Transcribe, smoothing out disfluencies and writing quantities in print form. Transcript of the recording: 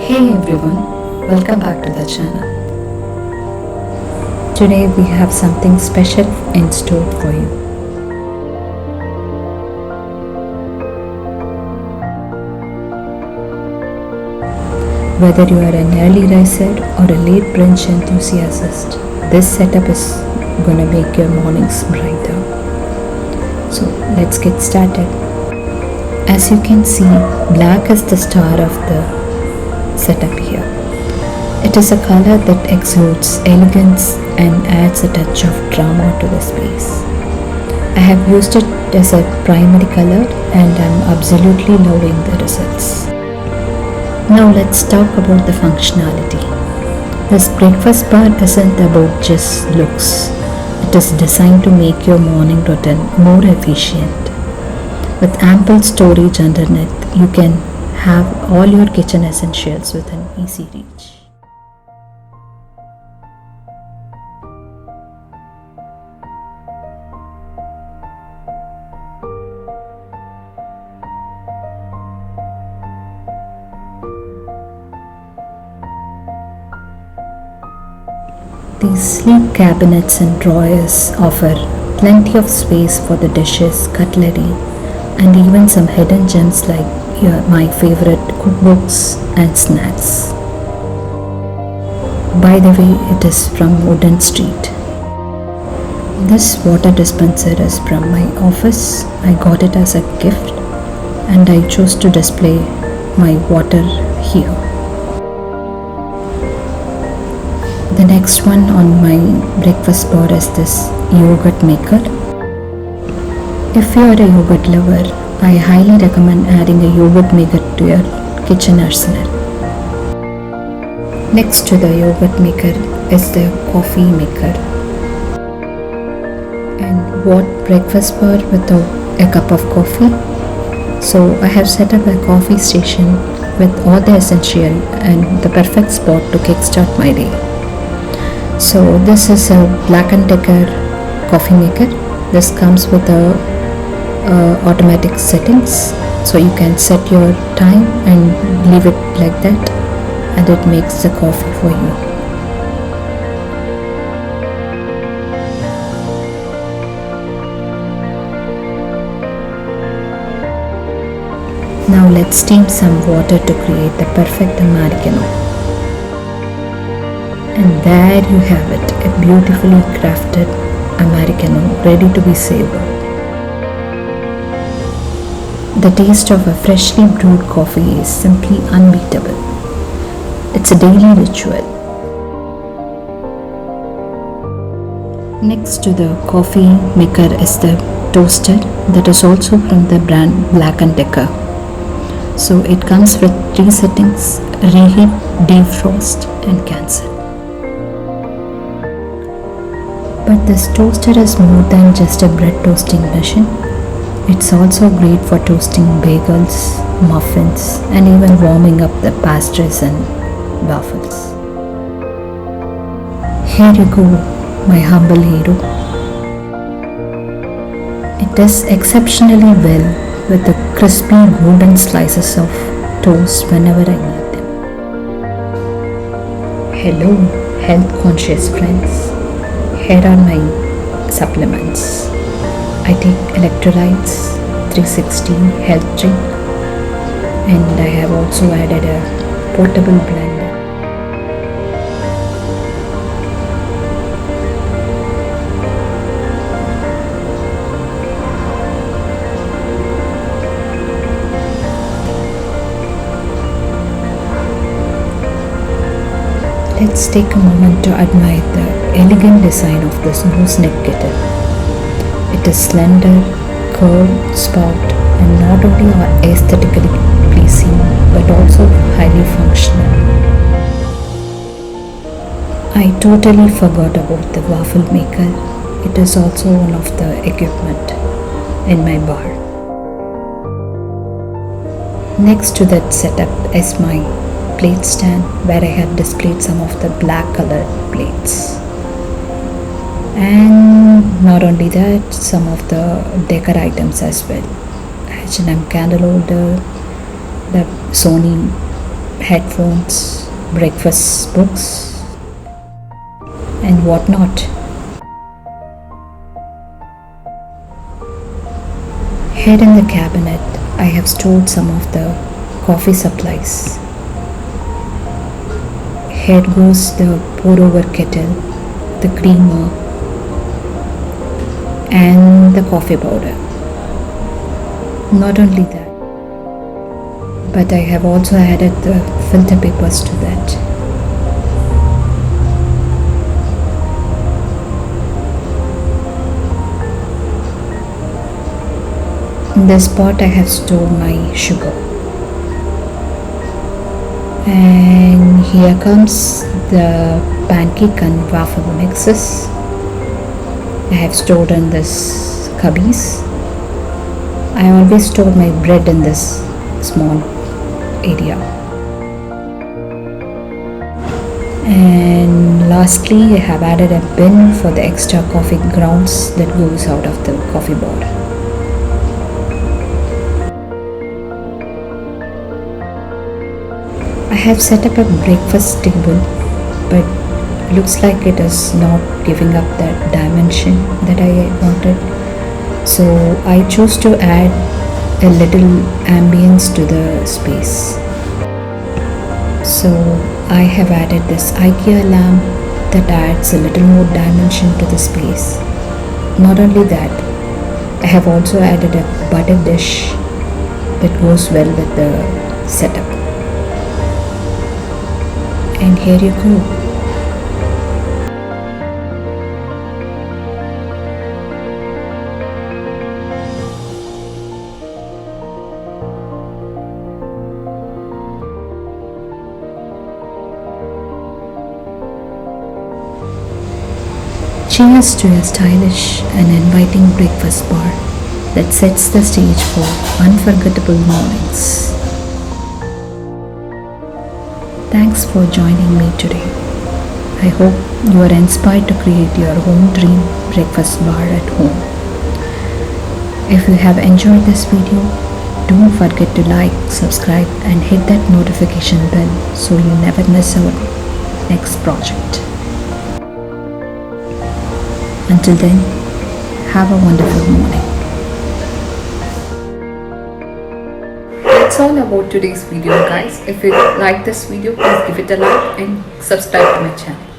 Hey everyone, welcome back to the channel. Today we have something special in store for you. Whether you are an early riser or a late brunch enthusiast, this setup is gonna make your mornings brighter. So let's get started. As you can see, black is the star of the setup here. It is a color that exudes elegance and adds a touch of drama to the space. I have used it as a primary color and I'm absolutely loving the results. Now let's talk about the functionality. This breakfast bar isn't about just looks. It is designed to make your morning routine more efficient. With ample storage underneath, you can have all your kitchen essentials within easy reach. These sleek cabinets and drawers offer plenty of space for the dishes, cutlery, and even some hidden gems like my favorite cookbooks and snacks. By the way, it is from Wooden Street. This water dispenser is from my office. I got it as a gift and I chose to display my water here. The next one on my breakfast bar is this yogurt maker. If you are a yogurt lover, I highly recommend adding a yogurt maker to your kitchen arsenal. Next to the yogurt maker is the coffee maker. And what breakfast bar without a cup of coffee? So I have set up a coffee station with all the essential and the perfect spot to kickstart my day. So this is a Black & Decker coffee maker. This comes with a automatic settings, so you can set your time and leave it like that and it makes the coffee for you. Now let's steam some water to create the perfect Americano. And there you have it, a beautifully crafted Americano ready to be savored. The taste of a freshly brewed coffee is simply unbeatable. It's a daily ritual. Next to the coffee maker is the toaster that is also from the brand Black & Decker. So it comes with 3 settings: reheat, defrost and cancel. But this toaster is more than just a bread toasting machine. It's also great for toasting bagels, muffins, and even warming up the pastries and waffles. Here you go, my humble hero. It does exceptionally well with the crispy golden slices of toast whenever I need them. Hello, health conscious friends. Here are my supplements. I take electrolytes, 360 health drink, and I have also added a portable blender. Let's take a moment to admire the elegant design of this gooseneck kettle. It is slender, curved spout and not only aesthetically pleasing but also highly functional. I totally forgot about the waffle maker. It is also one of the equipment in my bar. Next to that setup is my plate stand where I have displayed some of the black colored plates. And not only that, some of the decor items as well. H&M candle holder, the Sony headphones, breakfast books, and whatnot. Here in the cabinet, I have stored some of the coffee supplies. Here goes the pour over kettle, the creamer, and the coffee powder. Not only that, but I have also added the filter papers to that. In this pot I have stored my sugar. And here comes the pancake and waffle mixes. I have stored in this cubbies. I always store my bread in this small area. And lastly, I have added a bin for the extra coffee grounds that goes out of the coffee board. I have set up a breakfast table, but looks like it is not giving up that dimension that I wanted. So I chose to add a little ambience to the space. So I have added this IKEA lamp that adds a little more dimension to the space. Not only that, I have also added a butter dish that goes well with the setup. And here you go. Cheers to a stylish and inviting breakfast bar that sets the stage for unforgettable mornings. Thanks for joining me today. I hope you are inspired to create your own dream breakfast bar at home. If you have enjoyed this video, don't forget to like, subscribe and hit that notification bell so you never miss our next project. Until then, have a wonderful morning. That's all about today's video, guys. If you like this video, please give it a like and subscribe to my channel.